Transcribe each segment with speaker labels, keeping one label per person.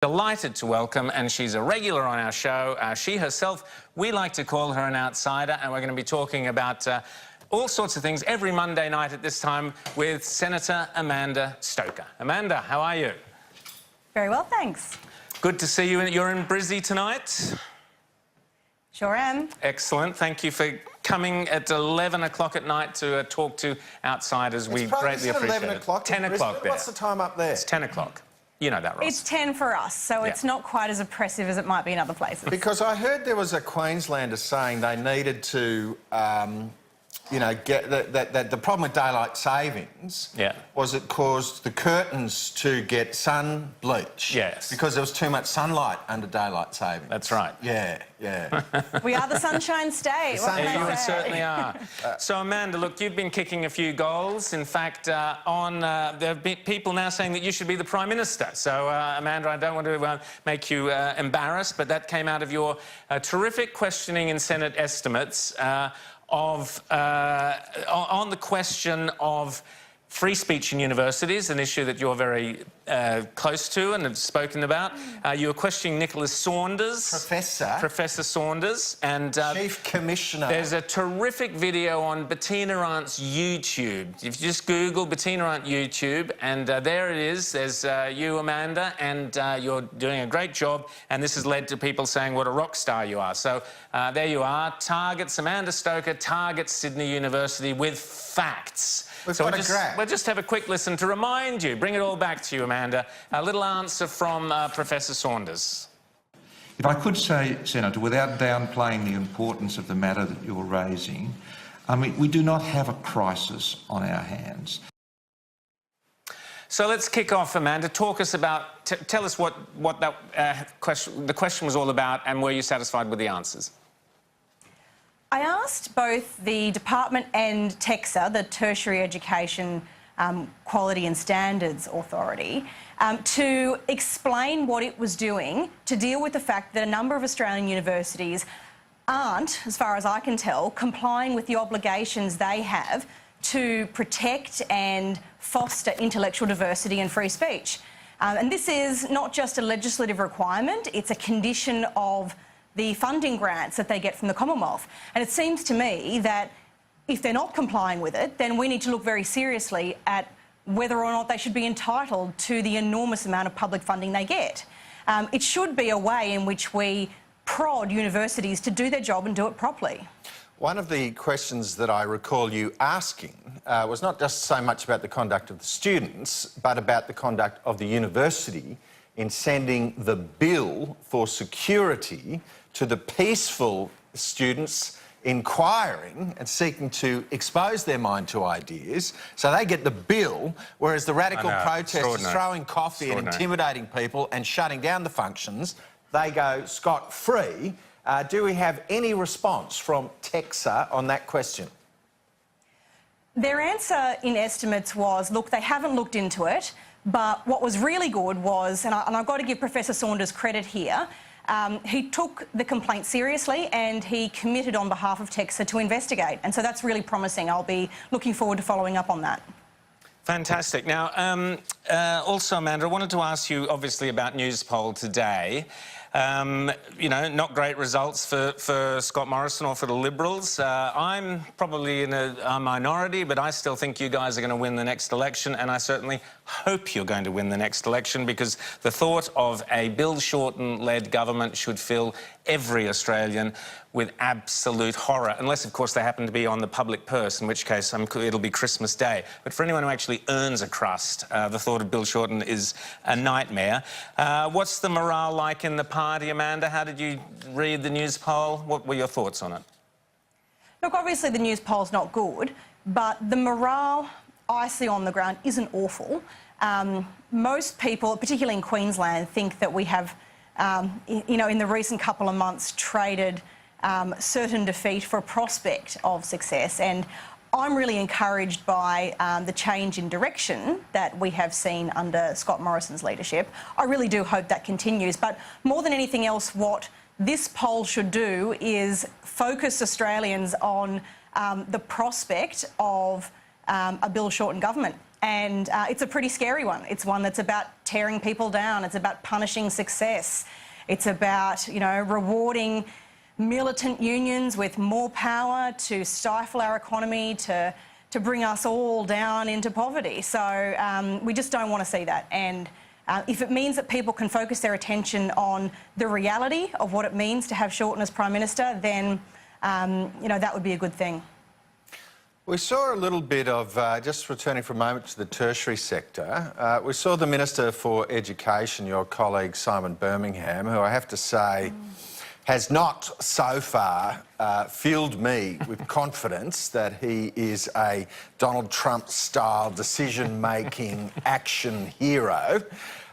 Speaker 1: Delighted to welcome, and she's a regular on our show. She herself, we like to call her an outsider, and we're going to be talking about all sorts of things every Monday night at this time with Senator Amanda Stoker. Amanda, how are you?
Speaker 2: Very well, thanks.
Speaker 1: Good to see you. You're in Brizzy tonight?
Speaker 2: Sure am.
Speaker 1: Excellent. Thank you for coming at 11 o'clock at night to talk to outsiders. We greatly appreciate it.
Speaker 3: 11 o'clock.
Speaker 1: 10 o'clock there.
Speaker 3: What's the time up there?
Speaker 1: It's 10 o'clock. You know that, Ross.
Speaker 2: It's 10 for us, so it's not quite as oppressive as it might be in other places.
Speaker 3: Because I heard there was a Queenslander saying they needed to, get that the problem with daylight savings was it caused the curtains to get sun bleach.
Speaker 1: Yes.
Speaker 3: Because there was too much sunlight under daylight savings.
Speaker 1: That's right.
Speaker 3: Yeah.
Speaker 2: We are the Sunshine State. What can I
Speaker 1: You
Speaker 2: say?
Speaker 1: certainly are. So, Amanda, look, you've been kicking a few goals. In fact, there have been people now saying that you should be the Prime Minister. So, Amanda, I don't want to make you embarrassed, but that came out of your terrific questioning in Senate estimates on the question of free speech in universities, an issue that you're very close to and have spoken about. You were questioning Nicholas Saunders. Professor Saunders. And
Speaker 3: Chief Commissioner.
Speaker 1: There's a terrific video on Bettina Arndt's YouTube. If you just Google Bettina Arndt YouTube, and there it is. There's you, Amanda, and you're doing a great job, and this has led to people saying what a rock star you are. So there you are. Amanda Stoker targets Sydney University with facts. We'll just have a quick listen to remind you, bring it all back to you, Amanda. A little answer from Professor Saunders.
Speaker 4: If I could say, Senator, without downplaying the importance of the matter that you're raising, I mean, we do not have a crisis on our hands.
Speaker 1: So let's kick off, Amanda. Talk us about, tell us what that the question was all about, and were you satisfied with the answers?
Speaker 2: I asked both the department and TEXA, the Tertiary Education Quality and Standards Authority, to explain what it was doing to deal with the fact that a number of Australian universities aren't, as far as I can tell, complying with the obligations they have to protect and foster intellectual diversity and free speech. And this is not just a legislative requirement, it's a condition of the funding grants that they get from the Commonwealth. And it seems to me that if they're not complying with it, then we need to look very seriously at whether or not they should be entitled to the enormous amount of public funding they get. It should be a way in which we prod universities to do their job and do it properly.
Speaker 3: One of the questions that I recall you asking was not just so much about the conduct of the students, but about the conduct of the university in sending the bill for security to the peaceful students inquiring and seeking to expose their mind to ideas. So they get the bill, whereas the radical protesters throwing coffee and intimidating people and shutting down the functions, they go scot-free. Do we have any response from TEXA on that question?
Speaker 2: Their answer in estimates was, look, they haven't looked into it, but what was really good was, and I've got to give Professor Saunders credit here, he took the complaint seriously and he committed on behalf of TEXA to investigate. And so that's really promising. I'll be looking forward to following up on that.
Speaker 1: Fantastic. Now, also, Amanda, I wanted to ask you, obviously, about Newspoll today. You know, not great results for Scott Morrison or for the Liberals. I'm probably in a minority, but I still think you guys are going to win the next election, and I certainly hope you're going to win the next election, because the thought of a Bill Shorten-led government should fill every Australian with absolute horror, unless, of course, they happen to be on the public purse, in which case it'll be Christmas Day. But for anyone who actually earns a crust, the thought of Bill Shorten is a nightmare. What's the morale like in the party, Amanda? How did you read the Newspoll? What were your thoughts on it?
Speaker 2: Look, obviously the Newspoll's not good, but the morale I see on the ground isn't awful. Most people, particularly in Queensland, think that we have, you know, in the recent couple of months, traded certain defeat for a prospect of success. And I'm really encouraged by the change in direction that we have seen under Scott Morrison's leadership. I really do hope that continues. But more than anything else, what this poll should do is focus Australians on the prospect of a Bill Shorten government. And it's a pretty scary one. It's one that's about tearing people down. It's about punishing success. It's about, rewarding militant unions with more power to stifle our economy, to bring us all down into poverty. So we just don't want to see that. And if it means that people can focus their attention on the reality of what it means to have Shorten as Prime Minister, then, that would be a good thing.
Speaker 3: We saw a little bit of, just returning for a moment to the tertiary sector, we saw the Minister for Education, your colleague Simon Birmingham, who I have to say has not so far filled me with confidence that he is a Donald Trump-style decision-making action hero.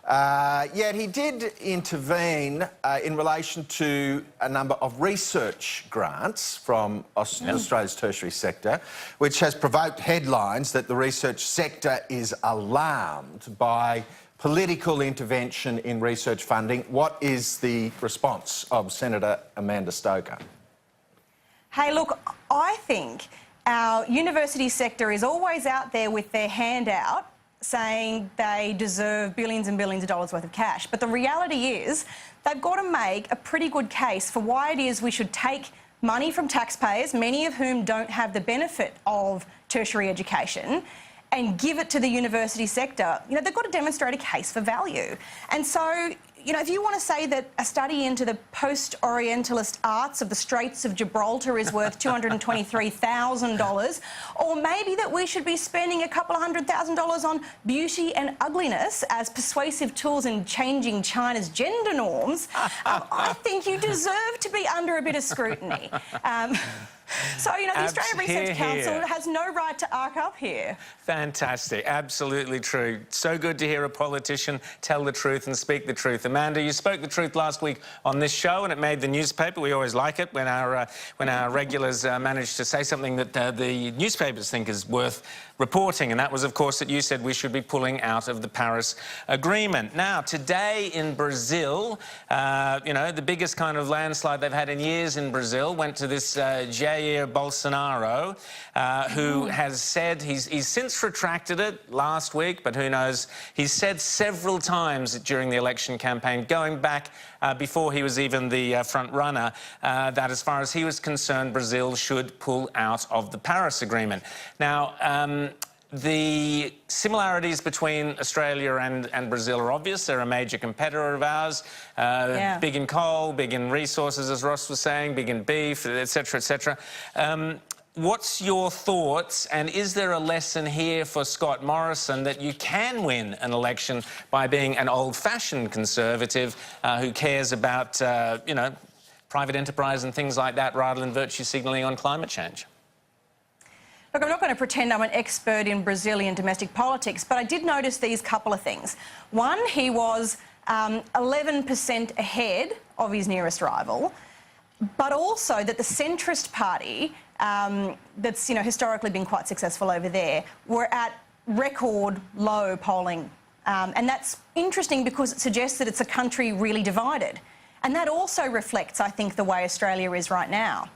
Speaker 3: Yet he did intervene in relation to a number of research grants from Australia's tertiary sector, which has provoked headlines that the research sector is alarmed by political intervention in research funding. What is the response of Senator Amanda Stoker?
Speaker 2: Hey, look, I think our university sector is always out there with their hand out saying they deserve billions and billions of dollars worth of cash. But the reality is they've got to make a pretty good case for why it is we should take money from taxpayers, many of whom don't have the benefit of tertiary education, and give it to the university sector. They've got to demonstrate a case for value. And so, if you want to say that a study into the post-Orientalist arts of the Straits of Gibraltar is worth $223,000, or maybe that we should be spending a couple of $100,000 on beauty and ugliness as persuasive tools in changing China's gender norms, I think you deserve to be under a bit of scrutiny. So, the Australian Research Council has no right to arc up here.
Speaker 1: Fantastic. Absolutely true. So good to hear a politician tell the truth and speak the truth. Amanda, you spoke the truth last week on this show and it made the newspaper. We always like it when our regulars manage to say something that the newspapers think is worth reporting, and that was, of course, that you said we should be pulling out of the Paris Agreement. Now, today in Brazil, the biggest kind of landslide they've had in years in Brazil went to this Jair Bolsonaro, who has said he's since retracted it last week, but who knows, he's said several times during the election campaign, going back before he was even the front runner, that as far as he was concerned, Brazil should pull out of the Paris Agreement. Now, the similarities between Australia and Brazil are obvious. They're a major competitor of ours, big in coal, big in resources, as Ross was saying, big in beef, etc., etc. What's your thoughts, and is there a lesson here for Scott Morrison that you can win an election by being an old-fashioned Conservative who cares about, private enterprise and things like that rather than virtue signalling on climate change?
Speaker 2: Look, I'm not going to pretend I'm an expert in Brazilian domestic politics, but I did notice these couple of things. One, he was 11% ahead of his nearest rival, but also that the centrist party, that's historically been quite successful over there, were at record low polling. And that's interesting because it suggests that it's a country really divided. And that also reflects, I think, the way Australia is right now.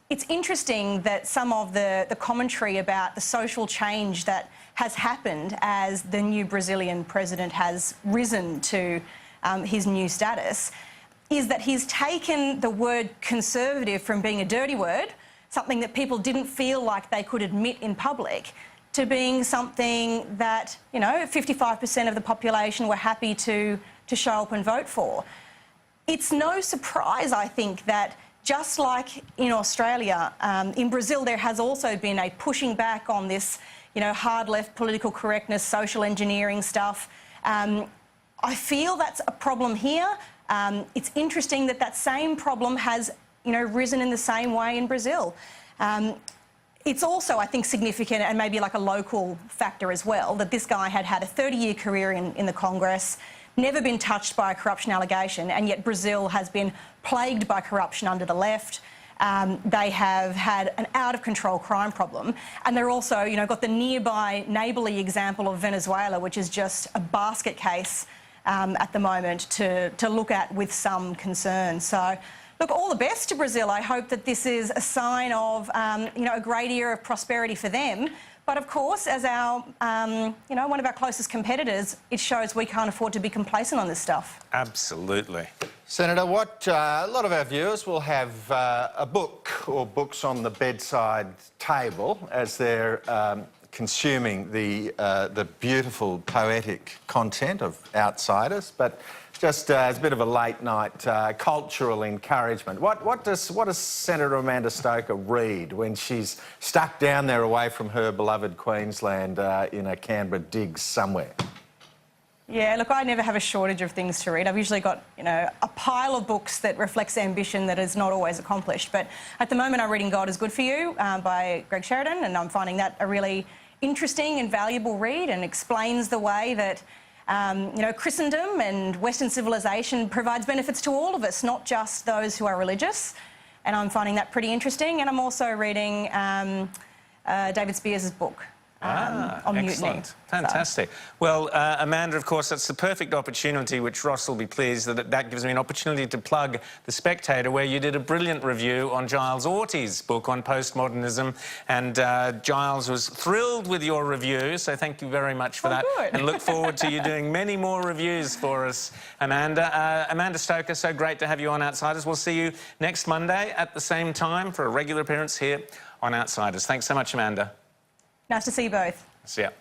Speaker 2: It's interesting that some of the commentary about the social change that has happened as the new Brazilian president has risen to his new status is that he's taken the word conservative from being a dirty word, something that people didn't feel like they could admit in public, to being something that, 55% of the population were happy to show up and vote for. It's no surprise, I think, that just like in Australia, in Brazil there has also been a pushing back on this, hard left political correctness, social engineering stuff. I feel that's a problem here. It's interesting that that same problem has, risen in the same way in Brazil. It's also, I think, significant and maybe like a local factor as well, that this guy had had a 30-year career in the Congress, never been touched by a corruption allegation, and yet Brazil has been plagued by corruption under the left. They have had an out-of-control crime problem, and they're also, got the nearby neighbourly example of Venezuela, which is just a basket case at the moment to look at with some concern. So, look, all the best to Brazil. I hope that this is a sign of, a great era of prosperity for them. But of course, as our, one of our closest competitors, it shows we can't afford to be complacent on this stuff.
Speaker 1: Absolutely.
Speaker 3: Senator, a lot of our viewers will have a book or books on the bedside table as they're consuming the beautiful poetic content of Outsiders, but just as a bit of a late night cultural encouragement. What does Senator Amanda Stoker read when she's stuck down there away from her beloved Queensland in a Canberra digs somewhere?
Speaker 2: Yeah, look, I never have a shortage of things to read. I've usually got, a pile of books that reflects ambition that is not always accomplished. But at the moment, I'm reading God is Good for You by Greg Sheridan, and I'm finding that a really interesting and valuable read, and explains the way that, Christendom and Western civilization provides benefits to all of us, not just those who are religious. And I'm finding that pretty interesting. And I'm also reading David Spears' book. On mutiny.
Speaker 1: Excellent. Fantastic. Well, Amanda, of course, that's the perfect opportunity, which Ross will be pleased that gives me an opportunity to plug The Spectator, where you did a brilliant review on Giles Orty's book on postmodernism, and Giles was thrilled with your review, so thank you very much for that.
Speaker 2: Good.
Speaker 1: And look forward to you doing many more reviews for us, Amanda. Amanda Stoker, so great to have you on Outsiders. We'll see you next Monday at the same time for a regular appearance here on Outsiders. Thanks so much, Amanda.
Speaker 2: Nice to see you both.
Speaker 1: See ya.